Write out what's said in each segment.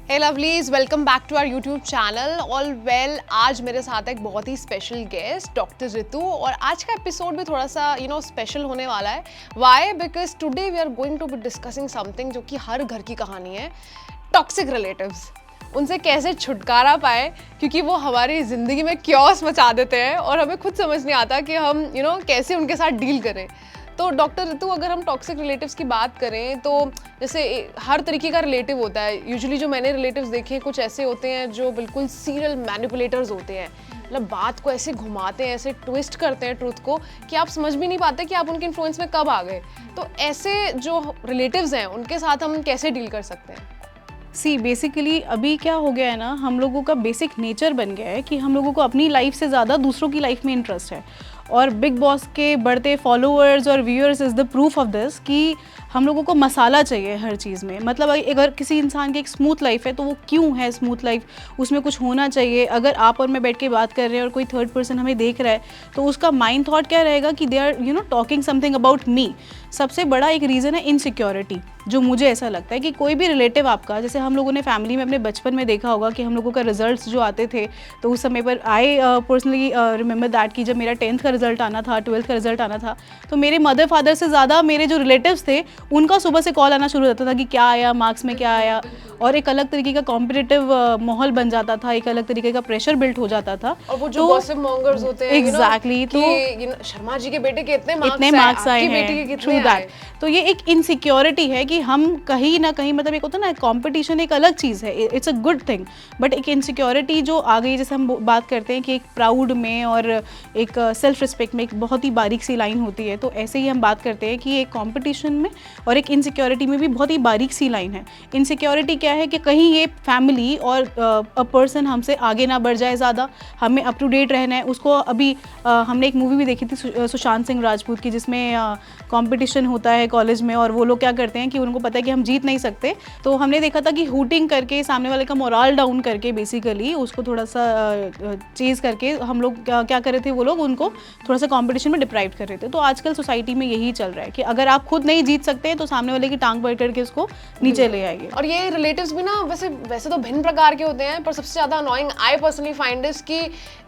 Hey lovelies, welcome back to our YouTube channel. All well, आज मेरे साथ एक बहुत ही स्पेशल गेस्ट डॉक्टर रितु, और आज का एपिसोड भी थोड़ा सा स्पेशल होने वाला है। Why? Because today we are going to be discussing something जो कि हर घर की कहानी है, टॉक्सिक रिलेटिव्स। उनसे कैसे छुटकारा पाए, क्योंकि वो हमारी ज़िंदगी में क्योस मचा देते हैं और हमें खुद समझ नहीं आता कि हम कैसे उनके साथ डील करें। तो डॉक्टर रितु, अगर हम टॉक्सिक रिलेटिव्स की बात करें तो जैसे हर तरीके का रिलेटिव होता है। यूजुअली जो मैंने रिलेटिव्स देखे हैं, कुछ ऐसे होते हैं जो बिल्कुल सीरियल मैनिपुलेटर्स होते हैं। मतलब बात को ऐसे घुमाते हैं, ऐसे ट्विस्ट करते हैं ट्रूथ को कि आप समझ भी नहीं पाते कि आप उनके इन्फ्लुएंस में कब आ गए। तो ऐसे जो रिलेटिव्स हैं उनके साथ हम कैसे डील कर सकते हैं? बेसिकली अभी क्या हो गया है ना, हम लोगों का बेसिक नेचर बन गया है कि हम लोगों को अपनी लाइफ से ज़्यादा दूसरों की लाइफ में इंटरेस्ट है। और बिग बॉस के बढ़ते फॉलोअर्स और viewers is the proof of this कि हम लोगों को मसाला चाहिए हर चीज़ में। मतलब अगर किसी इंसान की एक स्मूथ लाइफ है तो वो क्यों है स्मूथ लाइफ, उसमें कुछ होना चाहिए। अगर आप और मैं बैठ के बात कर रहे हैं और कोई थर्ड पर्सन हमें देख रहा है तो उसका माइंड थॉट क्या रहेगा कि they are talking something about me. सबसे बड़ा एक रीज़न है इनसिक्योरिटी, जो मुझे ऐसा लगता है कि कोई भी रिलेटिव आपका, जैसे हम लोगों ने फैमिली में अपने बचपन में देखा होगा कि हम लोगों का रिजल्ट्स जो आते थे तो उस समय पर आई पर्सनली रिमेंबर दैट कि जब मेरा 10th का रिजल्ट आना था, 12th का रिजल्ट आना था, तो मेरे मदर फादर से ज़्यादा मेरे जो रिलेटिव्स थे उनका सुबह से कॉल आना शुरू होता था कि क्या आया, मार्क्स में क्या आया। और एक अलग तरीके का कॉम्पिटिटिव माहौल बन जाता था, एक अलग तरीके का प्रेशर बिल्ट हो जाता था। और वो जो गॉसिप मॉन्गर्स होते हैं, एग्जैक्टली, तो शर्मा जी के बेटे के इतने मार्क्स आए हैं, ट्रू दैट। तो ये एक इनसिक्योरिटी है कि हम कहीं ना कहीं, मतलब एक होता है ना कंपटीशन, एक अलग चीज़ है, it's a good thing, but एक इनसिक्योरिटी जो आ गई, जैसे हम बात करते हैं कि एक प्राउड में और एक सेल्फ रिस्पेक्ट में एक बहुत ही बारीक सी लाइन होती है, तो ऐसे ही हम बात करते हैं कि एक कंपटीशन में और एक इनसिक्योरिटी में भी बहुत ही बारीक सी लाइन है। इनसिक्योरिटी क्या है कि कहीं ये फैमिली और अ पर्सन हमसे आगे ना बढ़ जाए ज़्यादा, हमें अप टू डेट रहना है उसको। अभी हमने एक मूवी भी देखी थी सुशांत सिंह राजपूत की, जिसमें कंपटीशन होता है कॉलेज में और वो लोग क्या करते हैं कि उनको पता है कि हम जीत नहीं सकते, तो हमने देखा था कि हूटिंग करके, सामने वाले का मोरल डाउन करके, बेसिकली उसको थोड़ा सा चेज़ करके हम लोग क्या कर रहे थे, वो लोग उनको थोड़ा सा कंपटीशन में डिप्राइव कर रहे थे। तो आजकल सोसाइटी में यही चल रहा है कि अगर आप खुद नहीं जीत सकते तो सामने वाले की टांग पकड़ करके उसको नीचे ले आइए। और ये रिलेटिव्स भी ना वैसे तो भिन्न प्रकार के होते हैं, पर सबसे ज़्यादा annoying I personally find is कि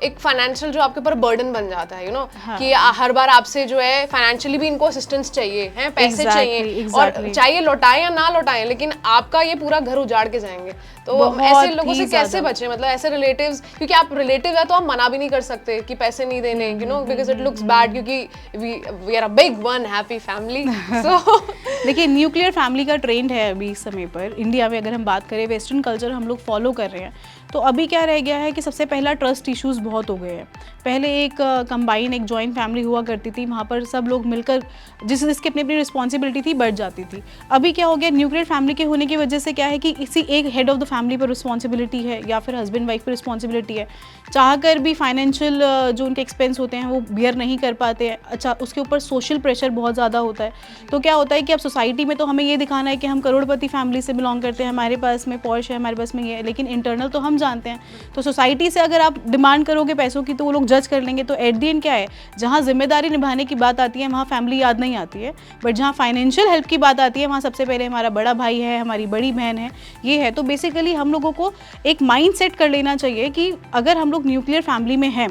एक फाइनेंशियल जो आपके ऊपर बर्डन बन जाता है, हाँ। कि हर बार आपसे जो है फाइनेंशियली भी इनको असिस्टेंस चाहिए है, पैसे चाहिए, और चाहिए लौटाएं या ना लौटाएं, लेकिन आपका ये पूरा घर उजाड़ के जाएंगे। तो ऐसे लोगों से कैसे बचें? मतलब ऐसे रिलेटिव्स, क्योंकि आप रिलेटिव है तो आप मना भी नहीं कर सकते कि पैसे नहीं देने, बिकॉज इट लुक्स बैड, क्योंकि we are a big one happy family. So देखिए, न्यूक्लियर फैमिली का ट्रेंड है अभी इस समय पर इंडिया में। अगर हम बात करें, वेस्टर्न कल्चर हम लोग फॉलो कर रहे हैं, तो अभी क्या रह गया है कि सबसे पहला ट्रस्ट इश्यूज बहुत हो गए हैं। पहले एक कंबाइन एक जॉइंट फैमिली हुआ करती थी, वहाँ पर सब लोग मिलकर जिसकी अपनी अपनी रिस्पॉन्सिबिलिटी थी बढ़ जाती थी। अभी क्या हो गया, न्यूक्लियर फैमिली के होने की वजह से क्या है कि किसी एक हेड ऑफ द फैमिली पर रिस्पॉन्सिबिलिटी है या फिर हस्बैंड वाइफ पर रिस्पॉन्सिबिलिटी है। चाहकर भी फाइनेंशियल जो उनके एक्सपेंस होते हैं वो बियर नहीं कर पाते हैं। अच्छा, उसके ऊपर सोशल प्रेशर बहुत ज़्यादा होता है। तो क्या होता है कि अब सोसाइटी में तो हमें ये दिखाना है कि हम करोड़पति फैमिली से बिलोंग करते हैं, हमारे पास में पॉश है, हमारे पास में ये है, लेकिन इंटरनल तो हम जानते हैं। तो सोसाइटी से अगर आप डिमांड करोगे पैसों की तो वो लोग जज कर लेंगे। तो एट द एंड क्या है, जहाँ जिम्मेदारी निभाने की बात आती है वहाँ फैमिली याद नहीं आती है, बट जहाँ फाइनेंशियल हेल्प की बात आती है वहाँ सबसे पहले हमारा बड़ा भाई है, हमारी बड़ी बहन है, ये है। तो बेसिकली हम लोगों को एक माइंड सेट कर लेना चाहिए कि अगर हम लोग न्यूक्लियर फैमिली में हैं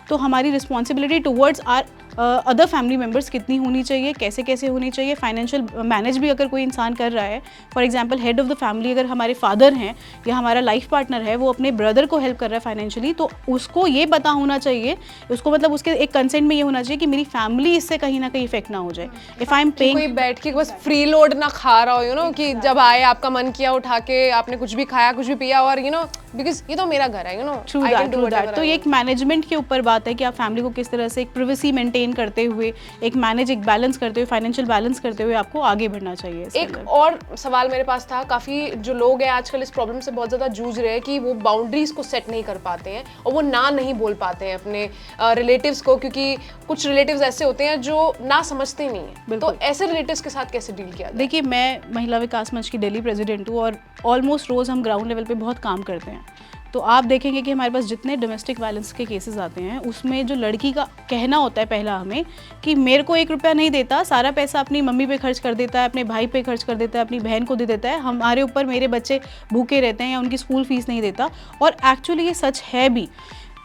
तो हमारी responsibility towards our other family members कितनी होनी चाहिए, कैसे कैसे होनी चाहिए। फाइनेंशियल मैनेज भी अगर कोई इंसान कर रहा है, for example head of the family अगर हमारे फादर हैं या हमारा लाइफ पार्टनर है, वो अपने ब्रदर को हेल्प कर रहा है फाइनेंशियली, तो उसको ये पता होना चाहिए, उसको मतलब उसके एक कंसेंट में ये होना चाहिए कि मेरी फैमिली इससे कहीं ना कहीं इफेक्ट ना हो जाए। इफ आई एम पेइंग, कोई बैठ के बस फ्री लोड ना खा रहा हो, कि जब आए आपका मन किया उठा के आपने कुछ भी खाया, कुछ भी पिया, और बिकॉज ये तो मेरा घर है, ट्रू दैट। तो ये एक मैनेजमेंट के ऊपर बात है कि आप फैमिली को किस तरह से एक प्रिवेसी मेंटेन करते हुए, एक बैलेंस करते हुए, फाइनेंशियल बैलेंस करते हुए आपको आगे बढ़ना चाहिए। एक और सवाल मेरे पास था, काफ़ी जो लोग हैं आजकल इस प्रॉब्लम से बहुत ज़्यादा जूझ रहे हैं कि वो बाउंड्रीज को सेट नहीं कर पाते हैं और वो ना नहीं बोल पाते हैं अपने रिलेटिव्स को, क्योंकि कुछ रिलेटिव्स ऐसे होते हैं जो ना समझते नहीं है। तो ऐसे रिलेटिव्स के साथ कैसे डील किया जाए? देखिए, मैं महिला विकास मंच की दिल्ली प्रेसिडेंट हूँ और ऑलमोस्ट रोज़ हम ग्राउंड लेवल पे बहुत काम करते हैं। तो आप देखेंगे कि हमारे पास जितने डोमेस्टिक वायलेंस के केसेस आते हैं उसमें जो लड़की का कहना होता है पहला हमें कि मेरे को 1 रुपया नहीं देता, सारा पैसा अपनी मम्मी पे खर्च कर देता है, अपने भाई पे खर्च कर देता है, अपनी बहन को दे देता है, हमारे ऊपर मेरे बच्चे भूखे रहते हैं या उनकी स्कूल फीस नहीं देता। और एक्चुअली ये सच है भी।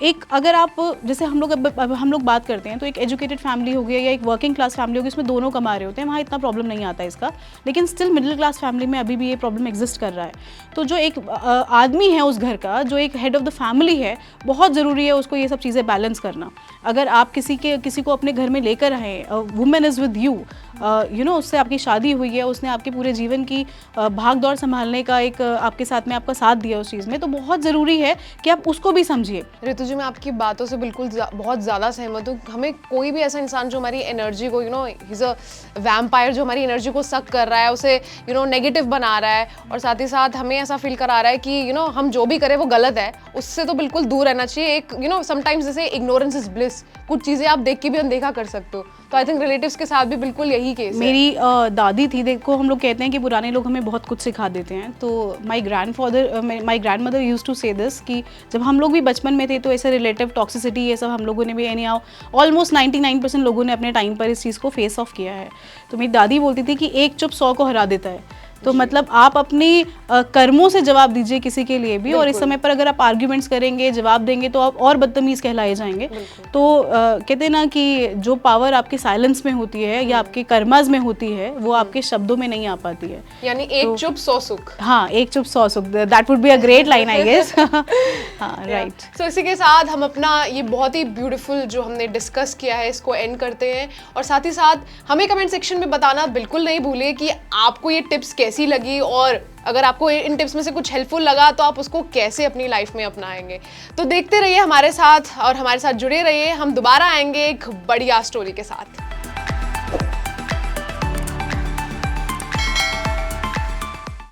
एक अगर आप जैसे हम लोग बात करते हैं तो एक एजुकेटेड फैमिली हो गया या एक वर्किंग क्लास फैमिली होगी, इसमें दोनों कमा रहे होते हैं, वहाँ इतना प्रॉब्लम नहीं आता इसका। लेकिन स्टिल मिडिल क्लास फैमिली में अभी भी ये प्रॉब्लम एग्जिस्ट कर रहा है। तो जो एक आदमी है उस घर का, जो एक हेड ऑफ द फैमिली है, बहुत ज़रूरी है उसको ये सब चीज़ें बैलेंस करना। अगर आप किसी को अपने घर में लेकर आए, women is with you know, उससे आपकी शादी हुई है, उसने आपके पूरे जीवन की भाग दौड़ संभालने का एक आपके साथ में आपका साथ दिया उस चीज़ में, तो बहुत ज़रूरी है कि आप उसको भी समझिए। ऋतु जी, मैं आपकी बातों से बिल्कुल बहुत ज़्यादा सहमत हूँ। हमें कोई भी ऐसा इंसान जो हमारी एनर्जी को इज़ अ वैम्पायर, जो हमारी एनर्जी को सक कर रहा है, उसे नेगेटिव बना रहा है, और साथ ही साथ हमें ऐसा फील करा रहा है कि हम जो भी करें वो गलत है, उससे तो बिल्कुल दूर रहना चाहिए। एक समटाइम्स जैसे इग्नोरेंस इज ब्लिस, कुछ चीज़ें आप देख के भी अनदेखा कर सकते हो। तो आई थिंक रिलेटिव्स के साथ भी बिल्कुल यही केस मेरी दादी थी, देखो हम लोग कहते हैं कि पुराने लोग हमें बहुत कुछ सिखा देते हैं। तो माई ग्रैंडमदर यूज टू से दिस कि जब हम लोग भी बचपन में थे तो ऐसे रिलेटिव टॉक्सिसिटी ये सब हम लोगों ने भी ऑलमोस्ट 99% लोगों ने अपने टाइम पर इस चीज़ को फेस ऑफ किया है। तो मेरी दादी बोलती थी कि एक चुप 100 को हरा देता है। तो मतलब आप अपनी कर्मों से जवाब दीजिए किसी के लिए भी, और इस समय पर अगर आप आर्ग्यूमेंट्स करेंगे, जवाब देंगे, तो आप और बदतमीज कहलाए जाएंगे। तो कहते हैं ना कि जो पावर आपके साइलेंस में होती है या आपके कर्माज में होती है, वो आपके शब्दों में नहीं आ पाती है। यानी एक चुप 100 सुख। हाँ, एक चुप 100 सुख, that would be a great line I guess. हाँ, राइट। सो इसी के साथ हम अपना ये बहुत ही ब्यूटीफुल जो हमने डिस्कस किया है इसको एंड करते हैं, और साथ ही साथ हमें कमेंट सेक्शन में बताना बिल्कुल नहीं भूलिए कि आपको ये टिप्स कैसी लगी, और अगर आपको इन टिप्स में से कुछ हेल्पफुल लगा तो आप उसको कैसे अपनी लाइफ में अपनाएंगे। तो देखते रहिए हमारे साथ और हमारे साथ जुड़े रहिए। हम दोबारा आएंगे एक बढ़िया स्टोरी के साथ।